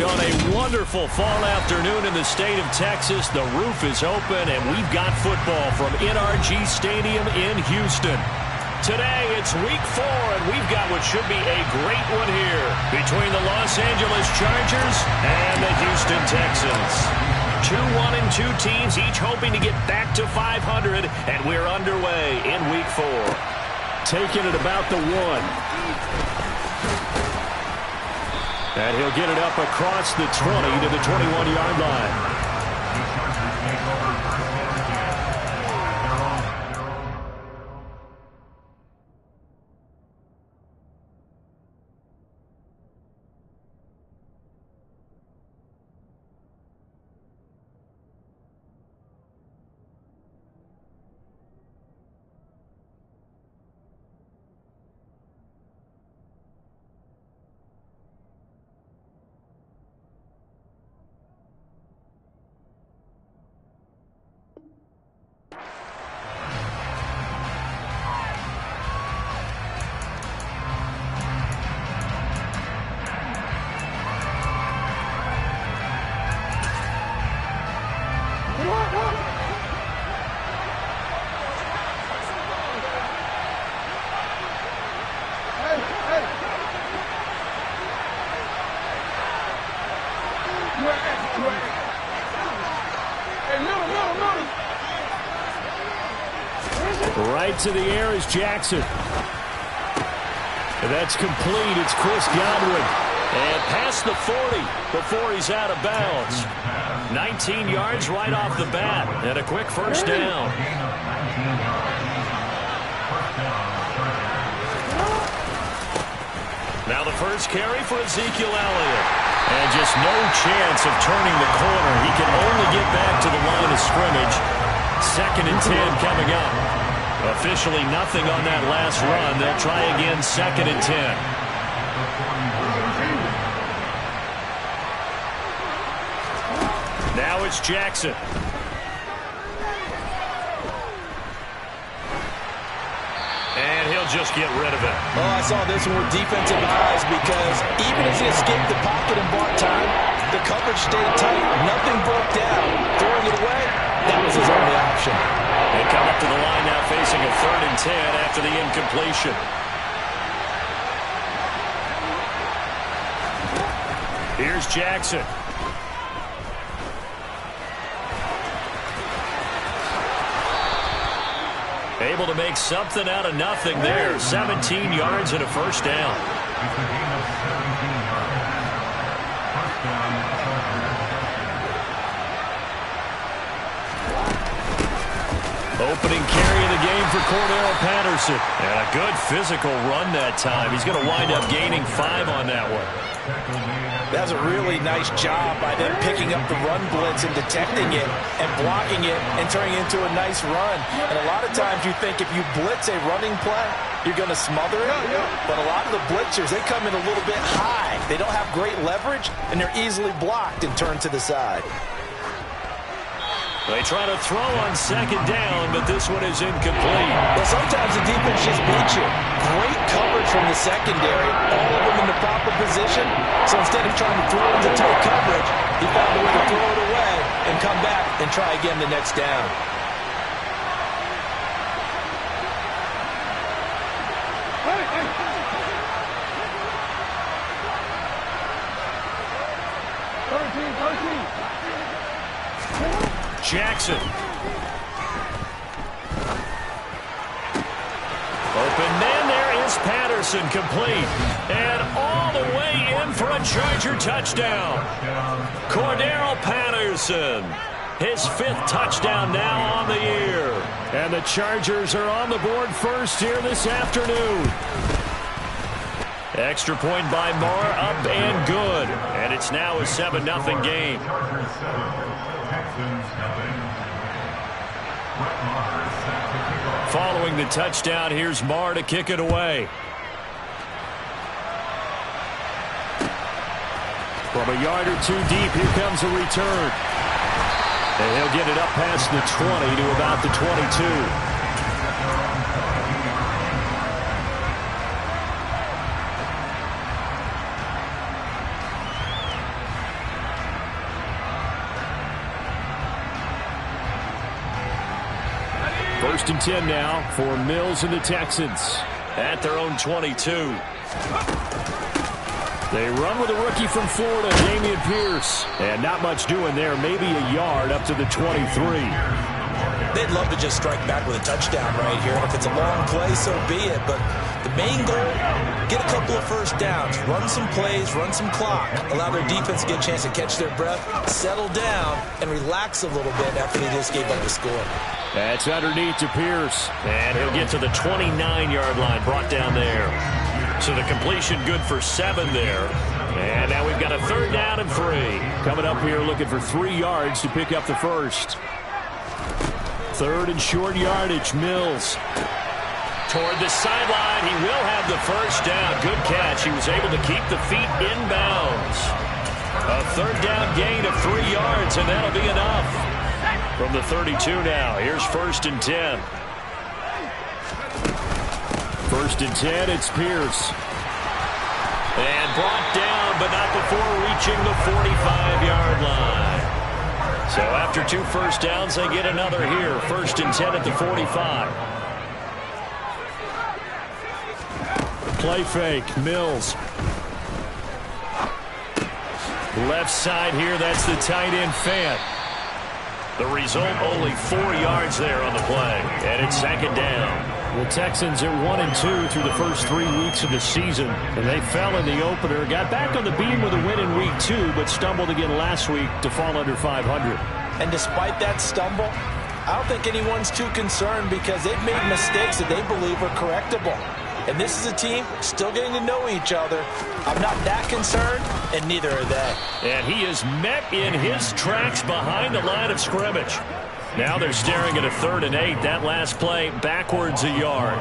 On a wonderful fall afternoon in the state of Texas, the roof is open, and we've got football from NRG Stadium in Houston. Today, it's week 4, and we've got what should be a great one here between the Los Angeles Chargers and the Houston Texans. 2-1-2 teams, each hoping to get back to 500, and we're underway in week 4. Taking it about the 1. And he'll get it up across the 20 to the 21-yard line. Right to the air is Jackson. That's complete. It's Chris Godwin. And past the 40 before he's out of bounds. 19 yards right off the bat. And a quick first down. Now the first carry for Ezekiel Elliott. And just no chance of turning the corner. He can only get back to the line of scrimmage. 2nd and 10 coming up. Officially nothing on that last run. They'll try again 2nd and 10. Now it's Jackson. And he'll just get rid of it. Oh, I saw this one with defensive eyes because even as he escaped the pocket and bought time, the coverage stayed tight. Nothing broke down. Throwing it away, that was his only option. They come up to the line now facing a 3rd and 10 after the incompletion. Here's Jackson. Able to make something out of nothing there. 17 yards and a first down. Opening carry of the game for Cordero Patterson. And a good physical run that time. He's going to wind up gaining 5 on that one. That was a really nice job by them picking up the run blitz and detecting it and blocking it and turning it into a nice run. And a lot of times you think if you blitz a running play, you're going to smother it. But a lot of the blitzers, they come in a little bit high. They don't have great leverage, and they're easily blocked and turned to the side. They try to throw on 2nd down, but this one is incomplete. Well, sometimes the defense just beats you. Great coverage from the secondary, all of them in the proper position. So instead of trying to throw into tight coverage, he found a way to throw it away and come back and try again the next down. Jackson. Open man, there is Patterson, complete. And all the way in for a Charger touchdown. Cordero Patterson, his 5th touchdown now on the year. And the Chargers are on the board first here this afternoon. Extra point by Marr, up and good. And it's now a 7-0 game. Following the touchdown, here's Marr to kick it away. From a yard or 2 deep, here comes a return. And he'll get it up past the 20 to about the 22. First and 10 now for Mills and the Texans at their own 22. They run with a rookie from Florida, Dameon Pierce. And not much doing there, maybe a yard up to the 23. They'd love to just strike back with a touchdown right here. And if it's a long play, so be it. But the main goal, get a couple of first downs, run some plays, run some clock, allow their defense to get a chance to catch their breath, settle down, and relax a little bit after they just gave up the score. That's underneath to Pierce. And he'll get to the 29-yard line, brought down there. So the completion good for 7 there. And now we've got a 3rd down and 3. Coming up here looking for 3 yards to pick up the first. 3rd and short yardage, Mills. Toward the sideline, he will have the first down. Good catch. He was able to keep the feet inbounds. A 3rd down gain of 3 yards, and that'll be enough. From the 32 now, here's 1st and 10. 1st and 10, it's Pierce. And brought down, but not before reaching the 45-yard line. So after 2 first downs, they get another here. 1st and 10 at the 45. Play fake, Mills. Left side here, that's the tight end Fant. The result, only 4 yards there on the play. And it's 2nd down. The Texans are 1-2 through the first 3 weeks of the season. And they fell in the opener. Got back on the beam with a win in week 2, but stumbled again last week to fall under 500. And despite that stumble, I don't think anyone's too concerned because they've made mistakes that they believe are correctable. And this is a team still getting to know each other. I'm not that concerned, and neither are they. And he is met in his tracks behind the line of scrimmage. Now they're staring at a 3rd and 8. That last play, backwards a yard.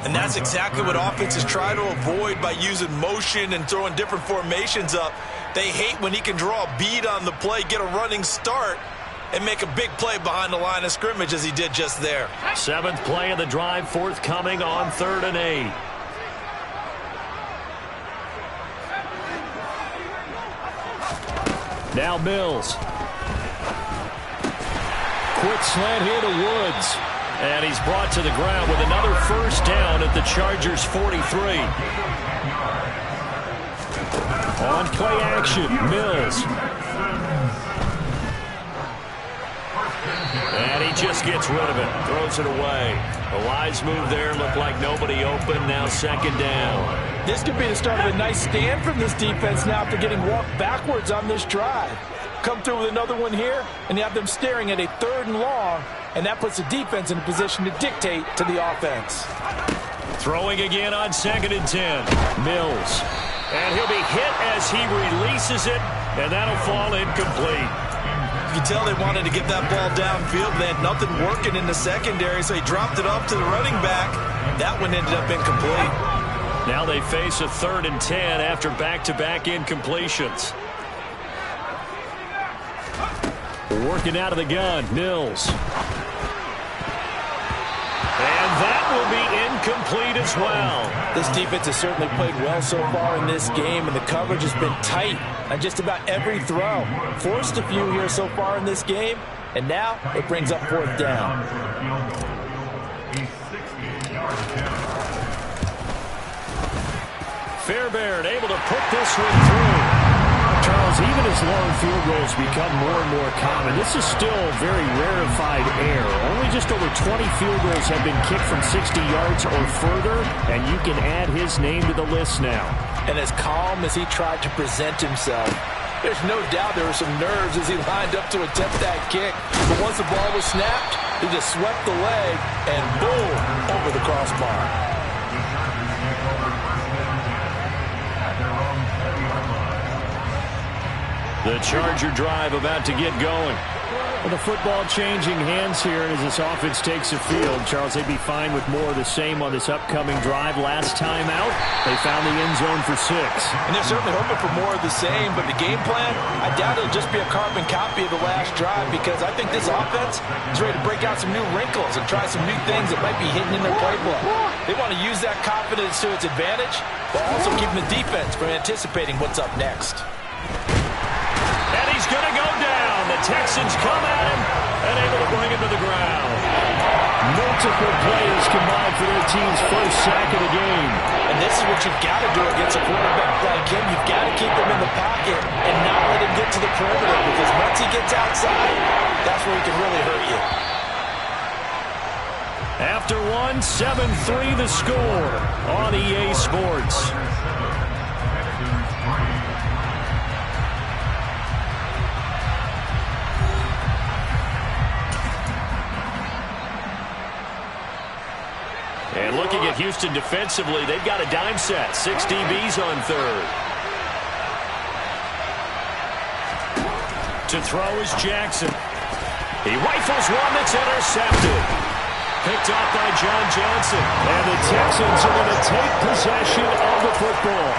And that's exactly what offenses try to avoid by using motion and throwing different formations up. They hate when he can draw a bead on the play, get a running start, and make a big play behind the line of scrimmage as he did just there. 7th play of the drive, forthcoming on 3rd and 8. Now Mills. Quick slant here to Woods. And he's brought to the ground with another first down at the Chargers' 43. On play action, Mills. And he just gets rid of it, throws it away. A wise move there, looked like nobody open, now 2nd down. This could be the start of a nice stand from this defense now after getting walked backwards on this drive. Come through with another one here, and you have them staring at a 3rd and long, and that puts the defense in a position to dictate to the offense. Throwing again on 2nd and 10. Mills. And he'll be hit as he releases it, and that'll fall incomplete. You can tell they wanted to get that ball downfield. They had nothing working in the secondary, so he dropped it up to the running back. That one ended up incomplete. Now they face a 3rd and 10 after back-to-back incompletions. Working out of the gun, Mills. And that will be incomplete as well. This defense has certainly played well so far in this game, and the coverage has been tight on just about every throw. Forced a few here so far in this game, and now it brings up 4th down. Fairbairn able to put this one through. Charles, even as long field goals become more and more common, this is still very rarefied air. Only just over 20 field goals have been kicked from 60 yards or further, and you can add his name to the list now. And as calm as he tried to present himself, there's no doubt there were some nerves as he lined up to attempt that kick. But once the ball was snapped, he just swept the leg and boom, over the crossbar. The Charger drive about to get going. Well, the football changing hands here as this offense takes the field. Charles, they'd be fine with more of the same on this upcoming drive. Last time out, they found the end zone for 6. And they're certainly hoping for more of the same, but the game plan, I doubt it'll just be a carbon copy of the last drive because I think this offense is ready to break out some new wrinkles and try some new things that might be hidden in their playbook. They want to use that confidence to its advantage, but also keeping the defense from anticipating what's up next. He's going to go down. The Texans come at him and able to bring him to the ground. Multiple players combined for their team's first sack of the game. And this is what you've got to do against a quarterback like him. You've got to keep him in the pocket and not let him get to the perimeter, because once he gets outside, that's where he can really hurt you. After one, 7-3 the score on EA Sports. And looking at Houston defensively, they've got a dime set. 6 DBs on third. To throw is Jackson. He rifles one that's intercepted. Picked off by John Johnson. And the Texans are going to take possession of the football.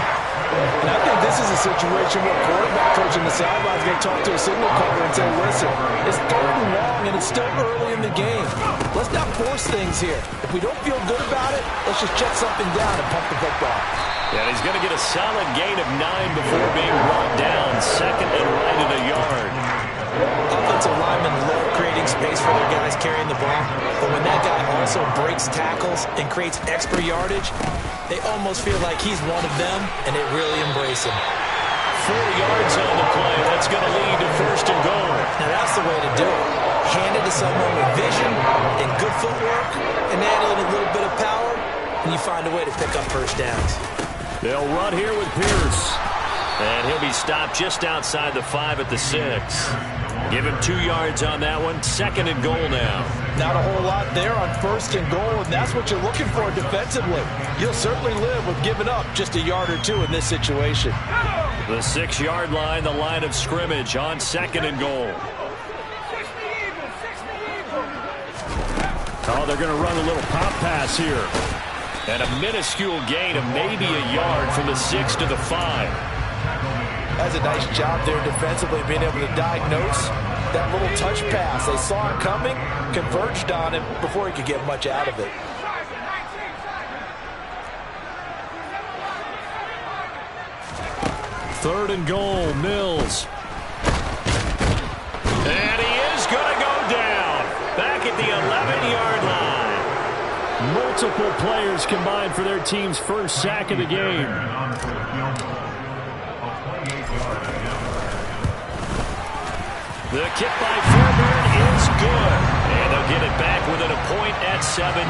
And I think this is a situation where quarterback coach on the sideline is going to talk to a signal caller and say, listen, it's 3rd and long and it's still early in the game. Let's not force things here. If we don't feel good about it, let's just check something down and pump the football. Yeah, he's going to get a solid gain of 9 before being brought down. 2nd and right at a yard. Offensive linemen love creating space for their guys carrying the ball, but when that guy also breaks tackles and creates extra yardage, they almost feel like he's one of them, and they really embrace him. 4 yards on the play. That's going to lead to 1st and goal. Now that's the way to do it. Hand it to someone with vision and good footwork, and add in a little bit of power, and you find a way to pick up 1st downs. They'll run here with Pierce. And he'll be stopped just outside the 5 at the 6. Give him 2 yards on that one. 2nd and goal now. Not a whole lot there on 1st and goal, and that's what you're looking for defensively. You'll certainly live with giving up just a yard or 2 in this situation. The 6-yard line, the line of scrimmage on 2nd and goal. Oh, they're going to run a little pop pass here. And a minuscule gain of maybe a yard from the 6 to the 5. That's a nice job there defensively, being able to diagnose that little touch pass. They saw it coming, converged on him before he could get much out of it. Third and goal, Mills. And he is going to go down. Back at the 11-yard line. Multiple players combined for their team's first sack of the game. The kick by Fairbairn is good. And they'll get it back within a point at 7-6.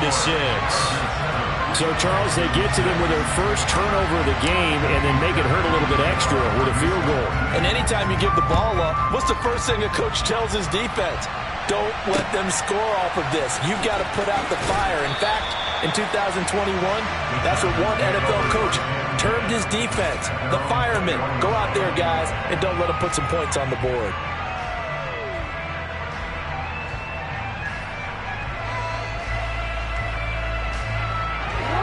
So, Charles, they get to them with their first turnover of the game and then make it hurt a little bit extra with a field goal. And anytime you give the ball up, what's the first thing a coach tells his defense? Don't let them score off of this. You've got to put out the fire. In fact, in 2021, that's what one NFL coach termed his defense. The firemen. Go out there, guys, and don't let them put some points on the board.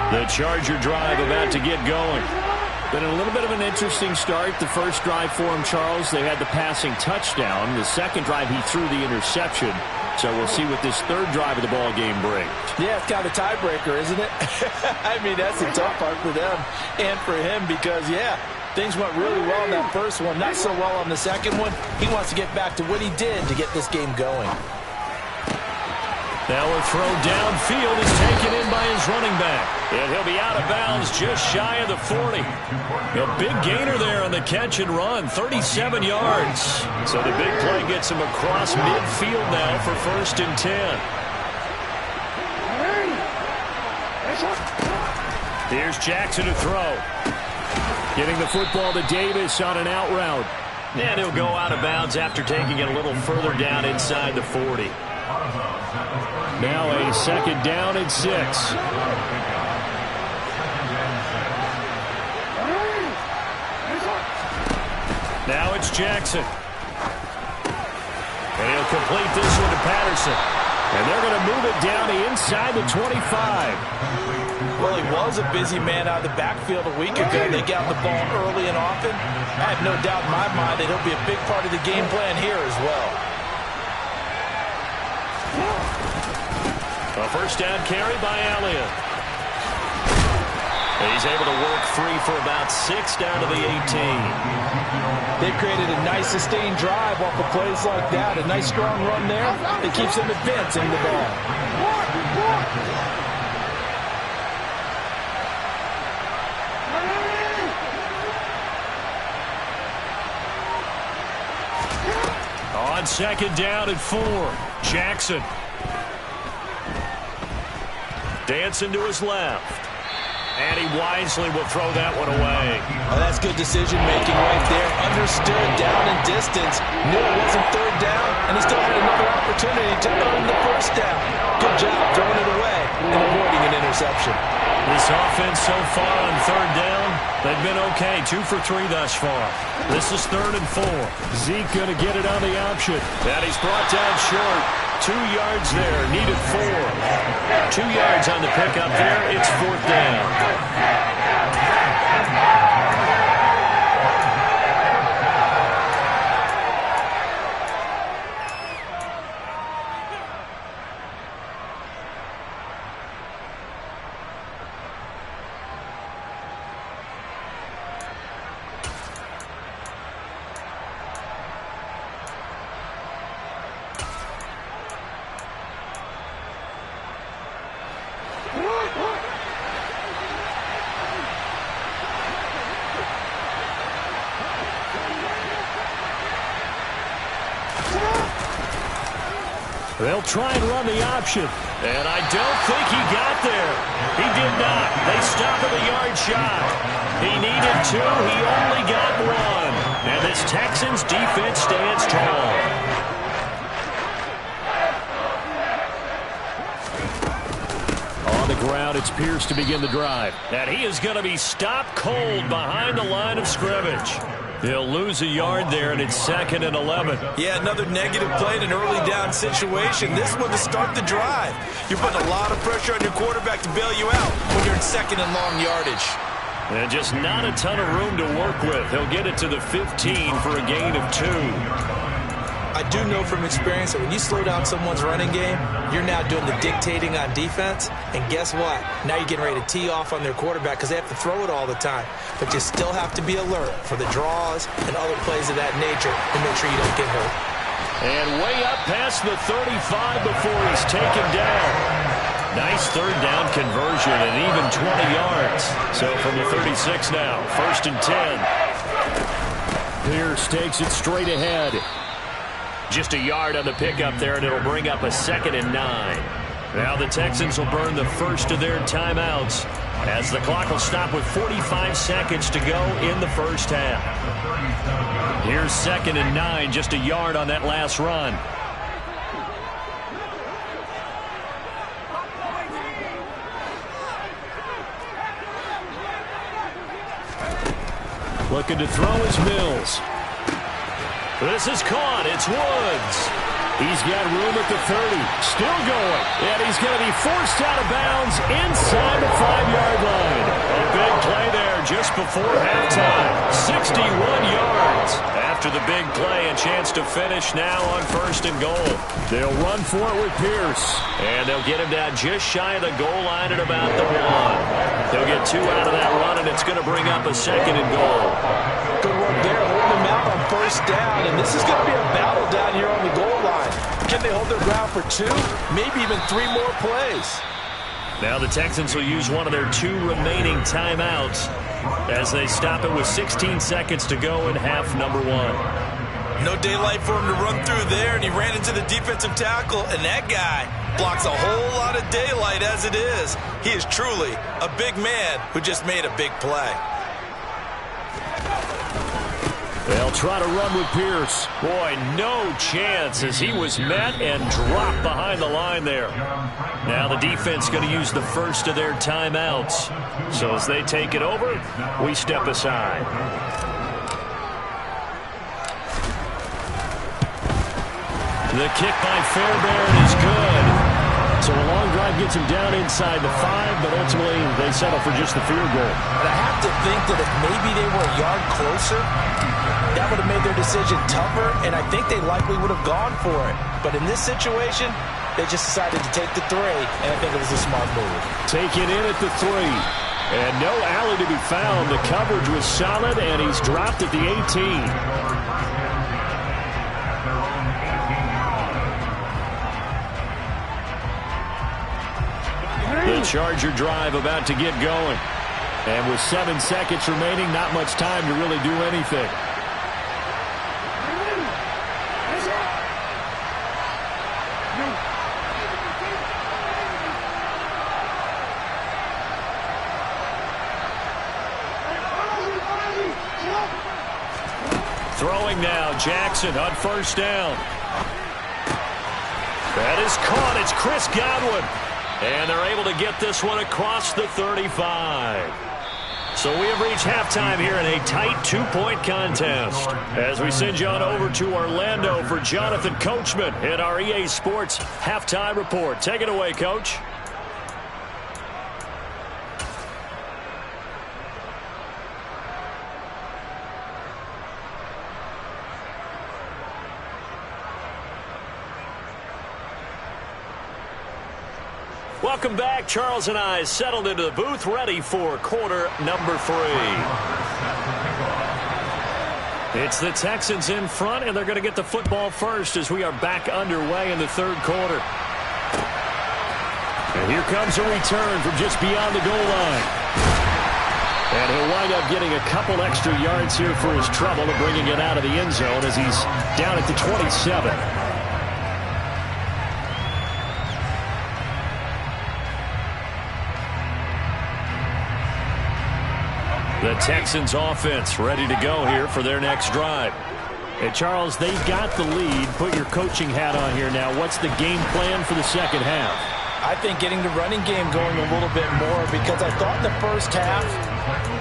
The Charger drive about to get going. Been a little bit of an interesting start. The first drive for him, Charles, they had the passing touchdown. The second drive, he threw the interception. So we'll see what this third drive of the ball game brings. Yeah, it's kind of a tiebreaker, isn't it? I mean, that's the tough part for them and for him because, yeah, things went really well in that first one, not so well on the second one. He wants to get back to what he did to get this game going. Now a throw downfield is taken in by his running back. And he'll be out of bounds just shy of the 40. A big gainer there on the catch and run, 37 yards. So the big play gets him across midfield now for 1st and 10. Here's Jackson to throw. Getting the football to Davis on an out route. And he'll go out of bounds after taking it a little further down inside the 40. Now a 2nd down and 6. Now it's Jackson. And he'll complete this one to Patterson. And they're going to move it down to inside the 25. Well, he was a busy man out of the backfield a week ago. They got the ball early and often. I have no doubt in my mind that he'll be a big part of the game plan here as well. A first down carry by Elliott. He's able to work free for about 6 down to the 18. They've created a nice sustained drive off of plays like that. A nice strong run there that keeps them advancing the ball. On second down and 4, Jackson. Dancing to his left. And he wisely will throw that one away. Oh, that's good decision-making right there. Understood down and distance. Knew it wasn't third down, and he still had another opportunity to earn the first down. Good job throwing it away and avoiding an interception. This offense so far on third down, they've been okay. 2 for 3 thus far. This is 3rd and 4. Zeke going to get it on the option. And he's brought down short. 2 yards there, needed 4. 2 yards on the pickup there. It's 4th down. They'll try and run the option. And I don't think he got there. He did not. They stop him a yard shy. He needed 2. He only got 1. And this Texans defense stands tall. On the ground, it's Pierce to begin the drive. And he is going to be stopped cold behind the line of scrimmage. He'll lose a yard there, and it's 2nd and 11. Yeah, another negative play in an early down situation. This one to start the drive. You're putting a lot of pressure on your quarterback to bail you out when you're in 2nd and long yardage. And just not a ton of room to work with. He'll get it to the 15 for a gain of 2. I do know from experience that when you slow down someone's running game, you're now doing the dictating on defense. And guess what? Now you're getting ready to tee off on their quarterback because they have to throw it all the time. But you still have to be alert for the draws and other plays of that nature to make sure you don't get hurt. And way up past the 35 before he's taken down. Nice third down conversion and even 20 yards. So from the 36 now, 1st and 10. Pierce takes it straight ahead. Just a yard on the pickup there, and it'll bring up a 2nd and 9. Now the Texans will burn the first of their timeouts as the clock will stop with 45 seconds to go in the first half. Here's 2nd and 9, just a yard on that last run. Looking to throw is Mills. This is caught. It's Woods. He's got room at the 30. Still going. And he's going to be forced out of bounds inside the 5-yard line. A big play there just before halftime. 61 yards. After the big play, a chance to finish now on 1st and goal. They'll run for it with Pierce. And they'll get him down just shy of the goal line at about the 1. They'll get 2 out of that run, and it's going to bring up a 2nd and goal. Good work there, holding them out on 1st down, and this is going to be a battle down here on the goal line. Can they hold their ground for 2, maybe even 3 more plays? Now the Texans will use one of their 2 remaining timeouts as they stop it with 16 seconds to go in half number 1. No daylight for him to run through there, and he ran into the defensive tackle, and that guy blocks a whole lot of daylight as it is. He is truly a big man who just made a big play. They'll try to run with Pierce. Boy, no chance as he was met and dropped behind the line there. Now the defense going to use the first of their timeouts. So as they take it over, we step aside. The kick by Fairbairn is good. So a long drive gets him down inside the 5, but ultimately they settle for just the field goal. But I have to think that if maybe they were a yard closer, that would have made their decision tougher, and I think they likely would have gone for it. But in this situation, they just decided to take the 3, and I think it was a smart move. Take it in at the 3. And no alley to be found. The coverage was solid, and he's dropped at the 18. Charger drive about to get going. And with 7 seconds remaining, not much time to really do anything. Throwing now, Jackson on first down. That is caught. It's Chris Godwin. And they're able to get this one across the 35. So we have reached halftime here in a tight 2-point contest. As we send you on over to Orlando for Jonathan Coachman in our EA Sports Halftime Report. Take it away, Coach. Welcome back. Charles and I settled into the booth, ready for quarter number 3. It's the Texans in front, and they're going to get the football first as we are back underway in the third quarter. And here comes a return from just beyond the goal line. And he'll wind up getting a couple extra yards here for his trouble and bringing it out of the end zone as he's down at the 27. The Texans offense ready to go here for their next drive. And Charles, they've got the lead. Put your coaching hat on here now. What's the game plan for the second half? I think getting the running game going a little bit more, because I thought in the first half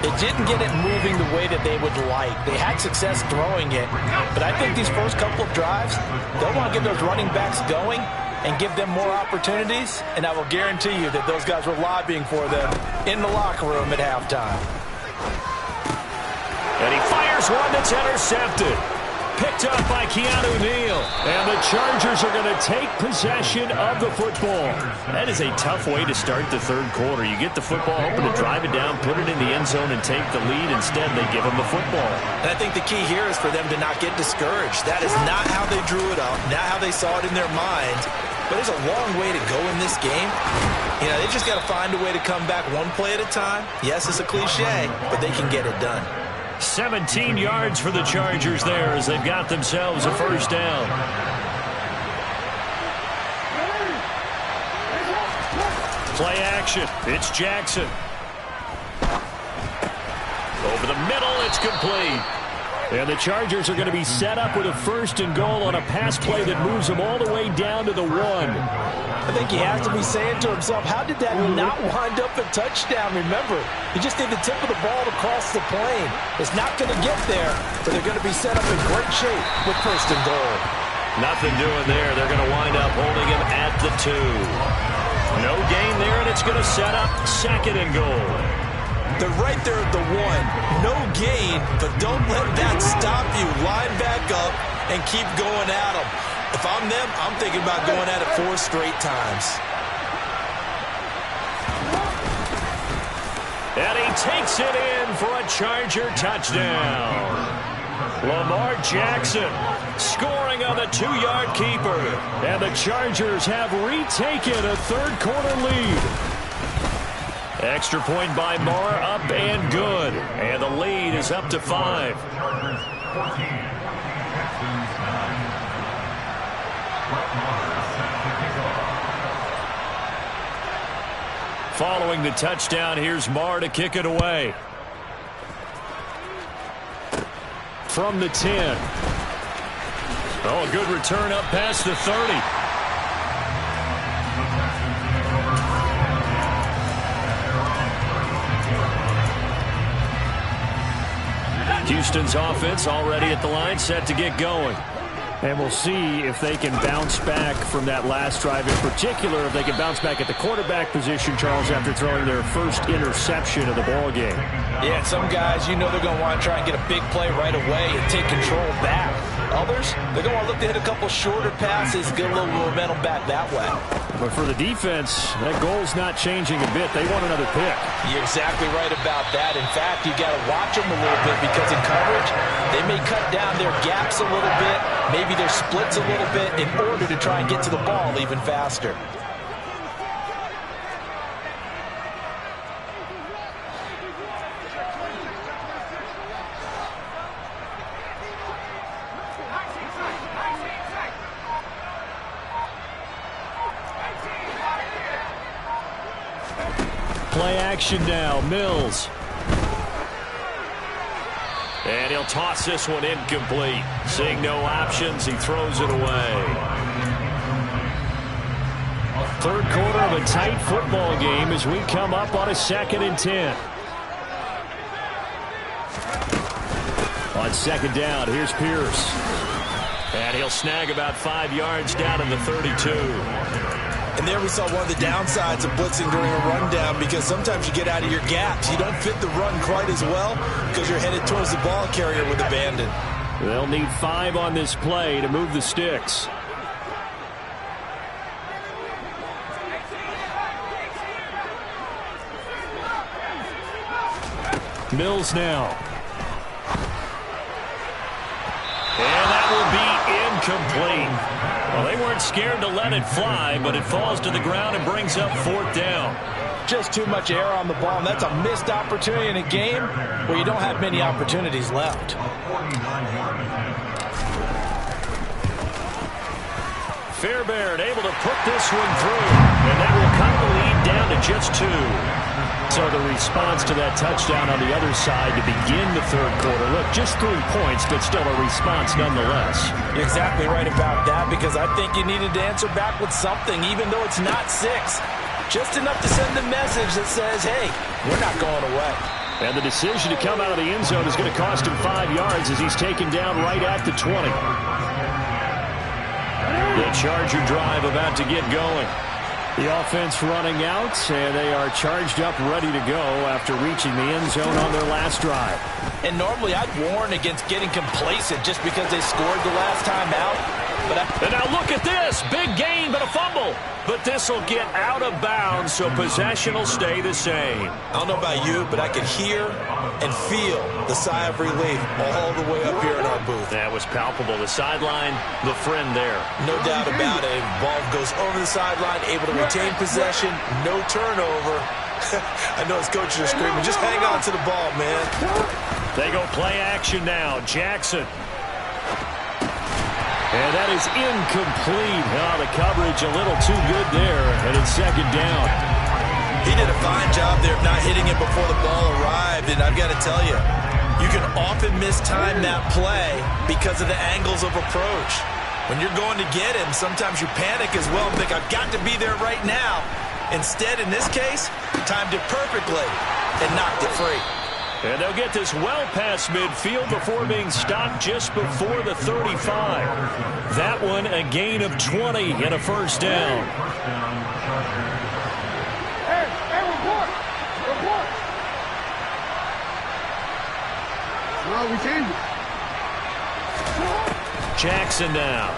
it didn't get it moving the way that they would like. They had success throwing it, but I think these first couple of drives, they'll want to get those running backs going and give them more opportunities, and I will guarantee you that those guys were lobbying for them in the locker room at halftime. And he fires one that's intercepted. Picked up by Keanu Neal. And the Chargers are going to take possession of the football. That is a tough way to start the third quarter. You get the football, hoping to drive it down, put it in the end zone, and take the lead. Instead, they give them the football. And I think the key here is for them to not get discouraged. That is not how they drew it up, not how they saw it in their minds. But there's a long way to go in this game. You know, they just got to find a way to come back one play at a time. Yes, it's a cliche, but they can get it done. 17 yards for the Chargers there as they've got themselves a first down. Play action. It's Jackson. Over the middle, it's complete. And the Chargers are going to be set up with a first and goal on a pass play that moves them all the way down to the 1. I think he has to be saying to himself, how did that not wind up a touchdown? Remember, you just need the tip of the ball to cross the plane. It's not going to get there, but they're going to be set up in great shape with first and goal. Nothing doing there. They're going to wind up holding him at the 2. No gain there, and it's going to set up second and goal. They're right there at the 1. No gain, but don't let that stop you. Line back up and keep going at them. If I'm them, I'm thinking about going at it 4 straight times. And he takes it in for a Charger touchdown. Lamar Jackson scoring on the 2-yard keeper. And the Chargers have retaken a third quarter lead. Extra point by Marr, up and good. And the lead is up to 5. Following the touchdown, here's Marr to kick it away. From the 10. Oh, a good return up past the 30. Houston's offense already at the line, set to get going. And we'll see if they can bounce back from that last drive. In particular, if they can bounce back at the quarterback position, Charles, after throwing their first interception of the ball game. Yeah, some guys, you know they're going to want to try and get a big play right away and take control back. Others, they're going to want to look to hit a couple shorter passes, get a little momentum back that way. But for the defense, that goal's not changing a bit. They want another pick. You're exactly right about that. In fact, you got to watch them a little bit, because in coverage, they may cut down their gaps a little bit, maybe their splits a little bit, in order to try and get to the ball even faster. Play action now. Mills. And he'll toss this one incomplete. Seeing no options, he throws it away. Third quarter of a tight football game as we come up on a 2nd and 10. On 2nd down, here's Pierce. And he'll snag about 5 yards down in the 32. And there we saw one of the downsides of blitzing during a rundown, because sometimes you get out of your gaps. You don't fit the run quite as well because you're headed towards the ball carrier with abandon. They'll need 5 on this play to move the sticks. Mills now. And that will be incomplete. Well, they weren't scared to let it fly, but it falls to the ground and brings up 4th down. Just too much air on the ball, and that's a missed opportunity in a game where you don't have many opportunities left. Fairbairn able to put this one through, and that will cut the lead down to just 2. So the response to that touchdown on the other side to begin the third quarter. Look, just 3 points, but still a response nonetheless. You're exactly right about that, because I think you needed to answer back with something, even though it's not 6. Just enough to send a message that says, hey, we're not going away. And the decision to come out of the end zone is going to cost him 5 yards as he's taken down right at the 20. The Charger drive about to get going. The offense running out, and they are charged up, ready to go after reaching the end zone on their last drive. And normally I'd warn against getting complacent just because they scored the last time out. And now look at this. Big gain, but a fumble. But this will get out of bounds, so possession will stay the same. I don't know about you, but I could hear and feel the sigh of relief all the way up here in our booth. That was palpable. The sideline, the friend there. No doubt about it. Ball goes over the sideline, able to retain possession, no turnover. I know his coaches are screaming, just hang on to the ball, man. They go play action now. Jackson. And that is incomplete. Oh, the coverage a little too good there, and it's 2nd down. He did a fine job there of not hitting it before the ball arrived, and I've got to tell you, you can often mistime that play because of the angles of approach. When you're going to get him, sometimes you panic as well and think, I've got to be there right now. Instead, in this case, timed it perfectly and knocked it free. And they'll get this well past midfield before being stopped just before the 35. That one a gain of 20 and a 1st down. Jackson now.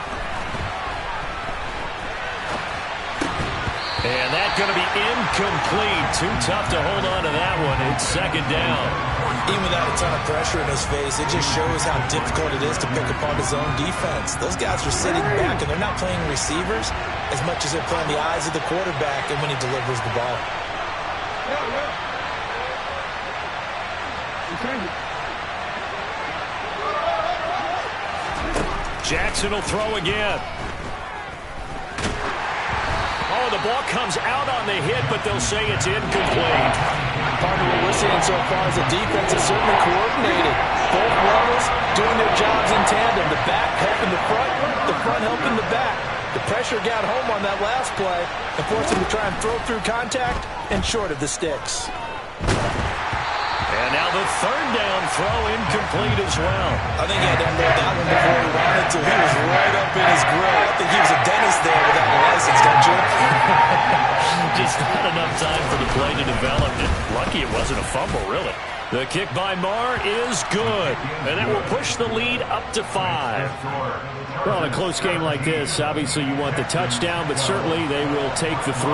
And that's going to be incomplete. Too tough to hold on to that one. It's 2nd down. Even without a ton of pressure in his face, it just shows how difficult it is to pick apart his own defense. Those guys are sitting back, and they're not playing receivers as much as they're playing the eyes of the quarterback and when he delivers the ball. Jackson will throw again. Oh, the ball comes out on the hit, but they'll say it's incomplete. Part of what we're seeing so far is the defense is certainly coordinated. Both levels doing their jobs in tandem. The back helping the front helping the back. The pressure got home on that last play and forced him to try and throw through contact and short of the sticks. And now the 3rd down throw incomplete as well. I think he had to unload that one before he wanted to. He was right up in his grill. I think he was a dentist there without a license, don't you? Just not enough time for the play to develop. And lucky it wasn't a fumble, really. The kick by Marr is good. And that will push the lead up to 5. Well, in a close game like this, obviously you want the touchdown, but certainly they will take the 3.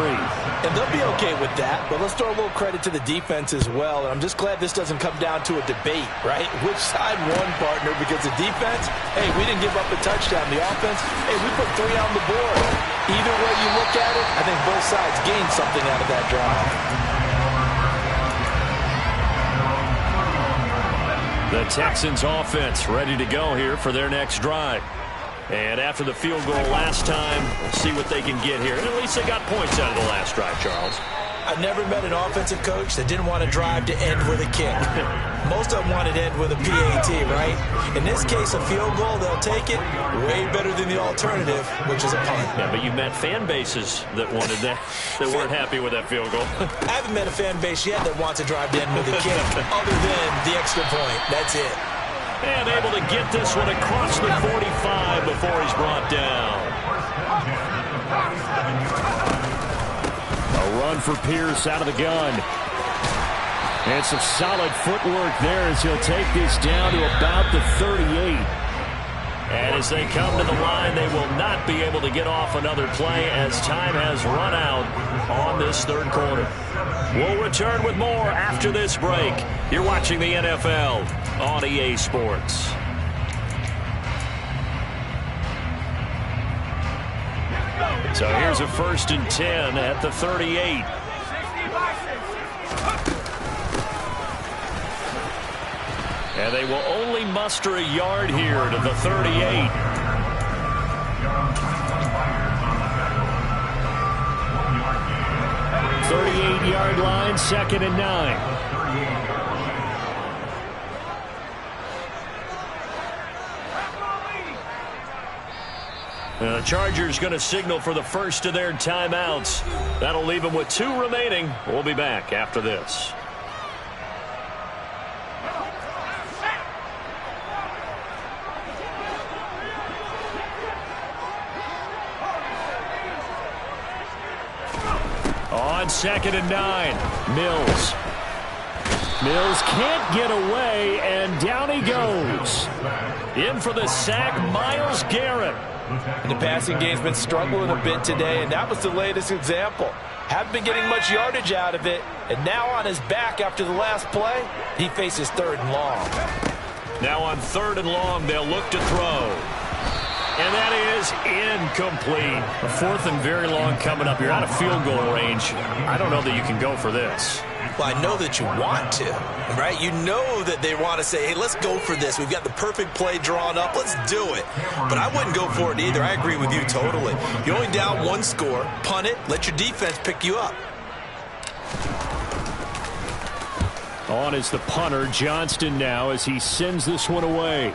And they'll be okay with that, but let's throw a little credit to the defense as well. And I'm just glad this doesn't come down to a debate, right? Which side won, partner? Because the defense, hey, we didn't give up a touchdown. The offense, hey, we put 3 on the board. Either way you look at it, I think both sides gained something out of that drive. The Texans offense ready to go here for their next drive. And after the field goal last time, we'll see what they can get here. And at least they got points out of the last drive, Charles. I never met an offensive coach that didn't want to drive to end with a kick. Most of them wanted to end with a PAT, right? In this case, a field goal, they'll take it way better than the alternative, which is a punt. Yeah, but you've met fan bases that wanted that, that weren't happy with that field goal. I haven't met a fan base yet that wants to drive to end with a kick, other than the extra point. That's it. And able to get this one across the 45 before he's brought down. A run for Pierce out of the gun. And some solid footwork there as he'll take this down to about the 38. And as they come to the line, they will not be able to get off another play as time has run out on this third quarter. We'll return with more after this break. You're watching the NFL on EA Sports. So here's a 1st and 10 at the 38. And they will only muster a yard here to the 38. 38-yard line, 2nd and 9. The Chargers going to signal for the first of their timeouts. That'll leave them with 2 remaining. We'll be back after this. On 2nd and 9, Mills. Mills can't get away, and down he goes. In for the sack, Myles Garrett. And the passing game's been struggling a bit today, and that was the latest example. Haven't been getting much yardage out of it, and now on his back after the last play, he faces 3rd and long. Now on 3rd and long, they'll look to throw. And that is incomplete. A 4th and very long coming up. You're out of field goal range. I don't know that you can go for this. Well, I know that you want to, right? You know that they want to say, hey, let's go for this. We've got the perfect play drawn up. Let's do it. But I wouldn't go for it either. I agree with you totally. You're only down 1 score. Punt it. Let your defense pick you up. On is the punter, Johnston, now as he sends this one away.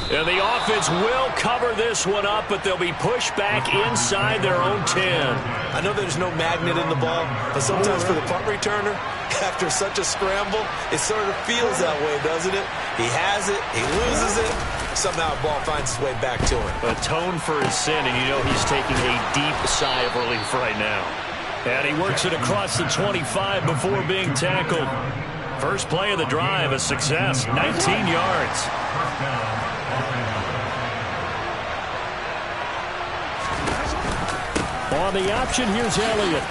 And the offense will cover this one up, but they'll be pushed back inside their own 10. I know there's no magnet in the ball, but sometimes for the punt returner, after such a scramble, it sort of feels that way, doesn't it? He has it, he loses it, somehow the ball finds its way back to him. Atone for his sin, and you know he's taking a deep sigh of relief right now. And he works it across the 25 before being tackled. First play of the drive, a success, 19 yards. On the option, here's Elliott.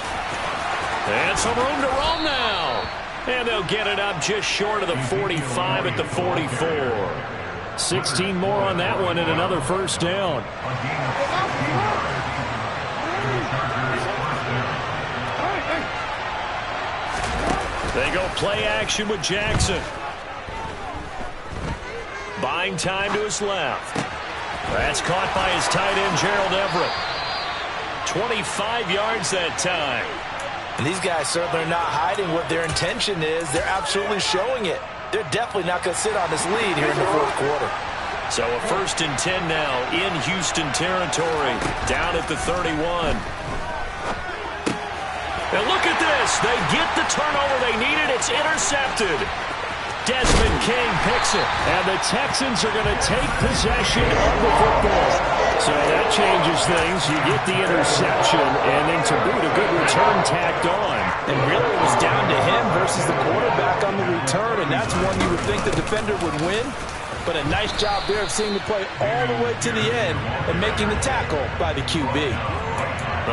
And some room to roam now. And they'll get it up just short of the 45 at the 44. 16 more on that one and another first down. They go play action with Jackson. Buying time to his left. That's caught by his tight end, Gerald Everett. 25 yards that time. And these guys certainly are not hiding what their intention is. They're absolutely showing it. They're definitely not going to sit on this lead here in the 4th quarter. So a 1st and 10 now in Houston territory, down at the 31. And look at this. They get the turnover they needed. It's intercepted. Desmond King picks it. And the Texans are going to take possession of the football. So that changes things. You get the interception, and then to boot, a good return tacked on. And really it was down to him versus the quarterback on the return, and that's one you would think the defender would win. But a nice job there of seeing the play all the way to the end and making the tackle by the QB.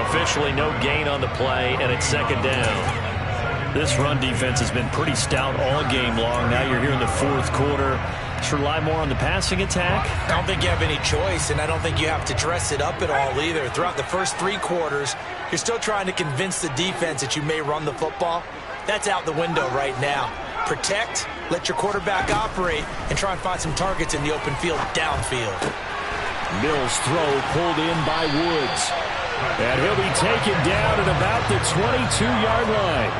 Officially no gain on the play, and it's 2nd down. This run defense has been pretty stout all game long. Now you're here in the 4th quarter. Should rely more on the passing attack? I don't think you have any choice, and I don't think you have to dress it up at all either. Throughout the first 3 quarters, you're still trying to convince the defense that you may run the football. That's out the window right now. Protect, let your quarterback operate, and try and find some targets in the open field downfield. Mills' throw pulled in by Woods. And he'll be taken down at about the 22-yard line.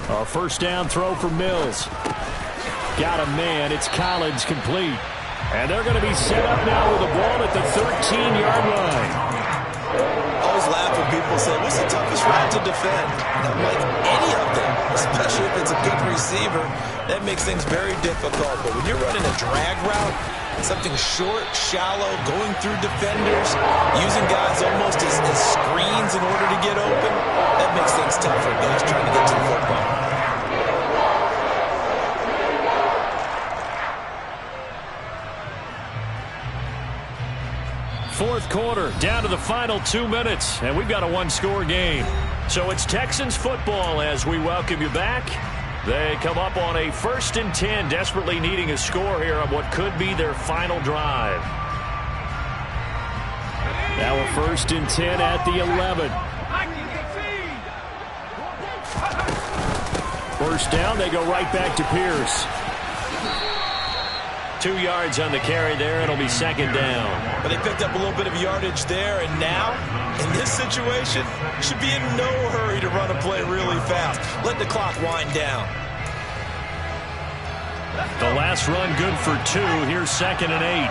A first down throw for Mills. Got a man. It's Collins complete. And they're going to be set up now with the ball at the 13-yard line. Always laugh when people say, what's the toughest route to defend? And I'm like, any of them, especially if it's a good receiver. That makes things very difficult. But when you're running a drag route, something short, shallow, going through defenders, using guys almost as screens in order to get open, that makes things tough for guys trying to get to the football. Fourth quarter, down to the final 2 minutes, and we've got a one-score game. So it's Texans football as we welcome you back. They come up on a 1st and 10, desperately needing a score here on what could be their final drive. Now a 1st and 10 at the 11. First down, they go right back to Pierce. 2 yards on the carry there. It'll be 2nd down. But they picked up a little bit of yardage there, and now, in this situation, should be in no hurry to run a play really fast. Let the clock wind down. The last run good for 2. Here's 2nd and 8.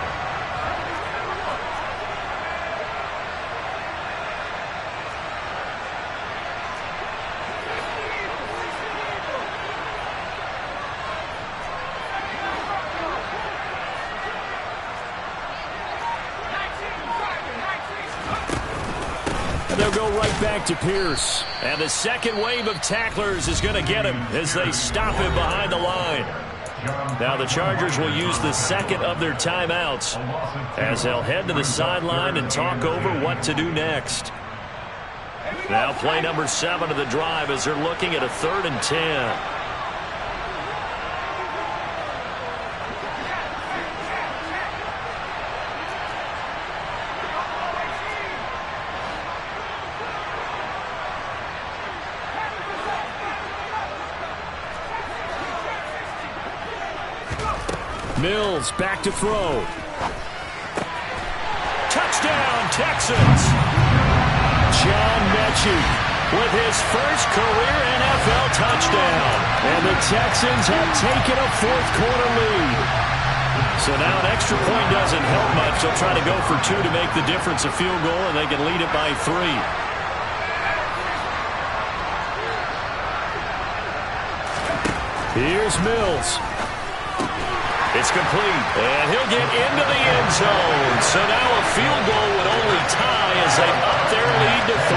They'll go right back to Pierce. And the second wave of tacklers is going to get him as they stop him behind the line. Now the Chargers will use the second of their timeouts as they'll head to the sideline and talk over what to do next. Now play number 7 of the drive as they're looking at a 3rd and 10. Mills back to throw. Touchdown, Texans. John Mechie with his first career NFL touchdown. And the Texans have taken a 4th quarter lead. So now an extra point doesn't help much. They'll try to go for 2 to make the difference a field goal, and they can lead it by 3. Here's Mills. It's complete, and he'll get into the end zone. So now a field goal would only tie as they up their lead to 3.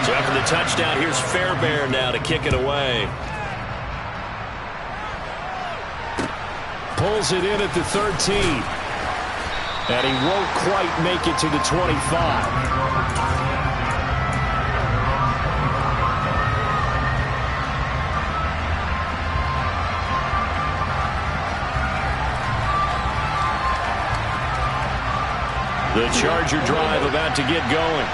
So after the touchdown, here's Fairbairn now to kick it away. Pulls it in at the 13. And he won't quite make it to the 25. The Charger drive about to get going.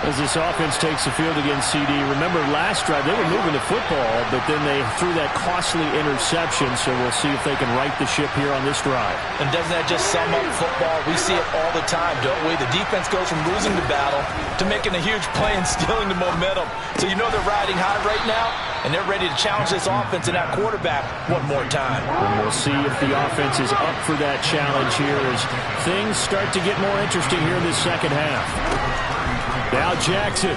As this offense takes the field against CD. Remember last drive they were moving the football, but then they threw that costly interception, so we'll see if they can right the ship here on this drive. And doesn't that just sum up football? We see it all the time, don't we? The defense goes from losing the battle to making a huge play and stealing the momentum. So you know they're riding high right now, and they're ready to challenge this offense and that quarterback one more time. And we'll see if the offense is up for that challenge here as things start to get more interesting here in this second half. Now Jackson,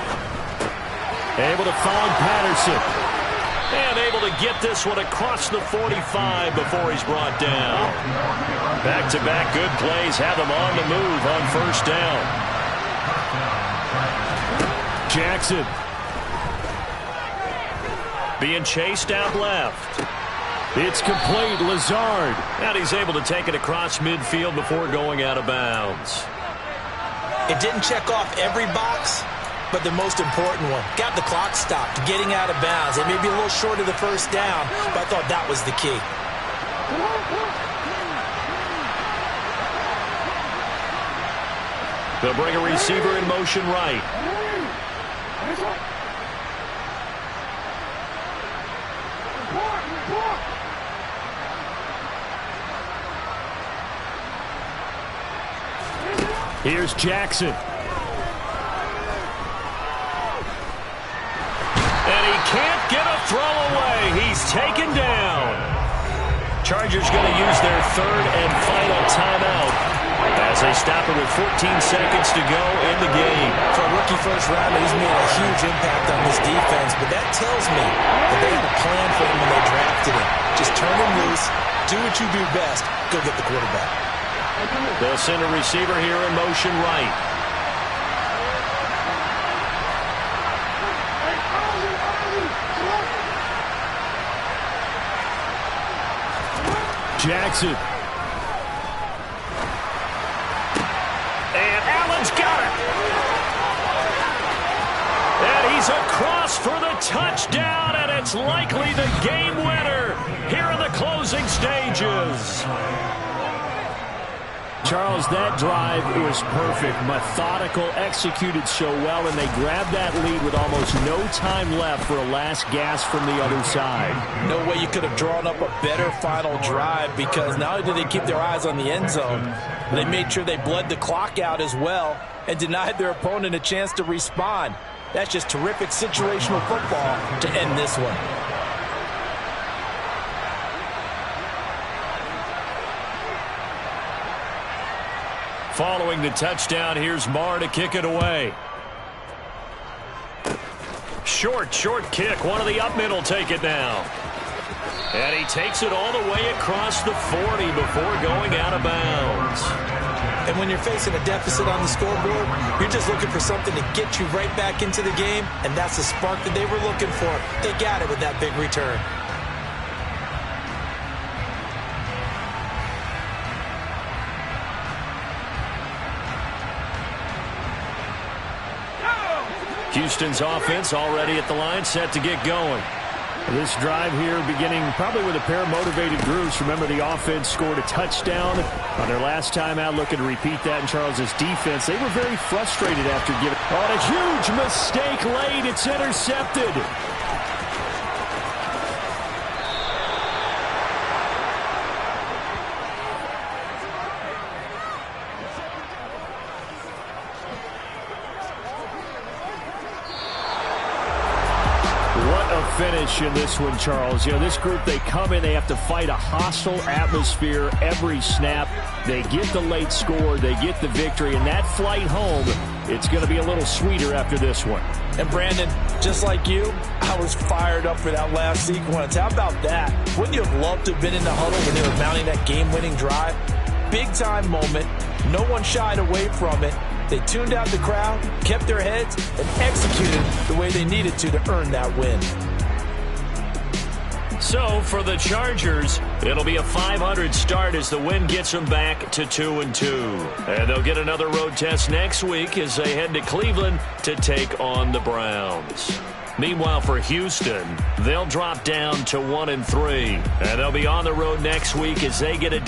able to find Patterson, and able to get this one across the 45 before he's brought down. Back-to-back good plays have him on the move on first down. Jackson being chased out left. It's complete, Lazard, and he's able to take it across midfield before going out of bounds. It didn't check off every box, but the most important one. Got the clock stopped, getting out of bounds. It may be a little short of the first down, but I thought that was the key. They'll bring a receiver in motion right. Here's Jackson. And he can't get a throw away. He's taken down. Chargers going to use their third and final timeout as they stop it with 14 seconds to go in the game. For a rookie first rounder, he's made a huge impact on this defense, but that tells me that they had a plan for him when they drafted him. Just turn him loose, do what you do best, go get the quarterback. They'll send a receiver here in motion right. Jackson. And Allen's got it. And he's across for the touchdown, and it's likely the game winner here in the closing stages. Charles, that drive was perfect, methodical, executed so well, and they grabbed that lead with almost no time left for a last gasp from the other side. No way you could have drawn up a better final drive, because not only did they keep their eyes on the end zone, but they made sure they bled the clock out as well and denied their opponent a chance to respond. That's just terrific situational football to end this one. Following the touchdown, here's Marr to kick it away. Short kick. One of the up mid will take it now. And he takes it all the way across the 40 before going out of bounds. And when you're facing a deficit on the scoreboard, you're just looking for something to get you right back into the game, and that's the spark that they were looking for. They got it with that big return. Houston's offense already at the line, set to get going. This drive here beginning probably with a pair of motivated groups. Remember, the offense scored a touchdown on their last time out, looking to repeat that in Charles's defense. They were very frustrated after giving on a huge mistake late. It's intercepted. Finish in this one, Charles. You know, this group, they come in, they have to fight a hostile atmosphere every snap. They get the late score, they get the victory, and that flight home, it's going to be a little sweeter after this one. And Brandon, just like you, I was fired up for that last sequence. How about that? Wouldn't you have loved to have been in the huddle when they were mounting that game-winning drive? Big-time moment. No one shied away from it. They tuned out the crowd, kept their heads, and executed the way they needed to earn that win. So, for the Chargers, it'll be a .500 start as the win gets them back to 2-2. And they'll get another road test next week as they head to Cleveland to take on the Browns. Meanwhile, for Houston, they'll drop down to 1-3. And they'll be on the road next week as they get a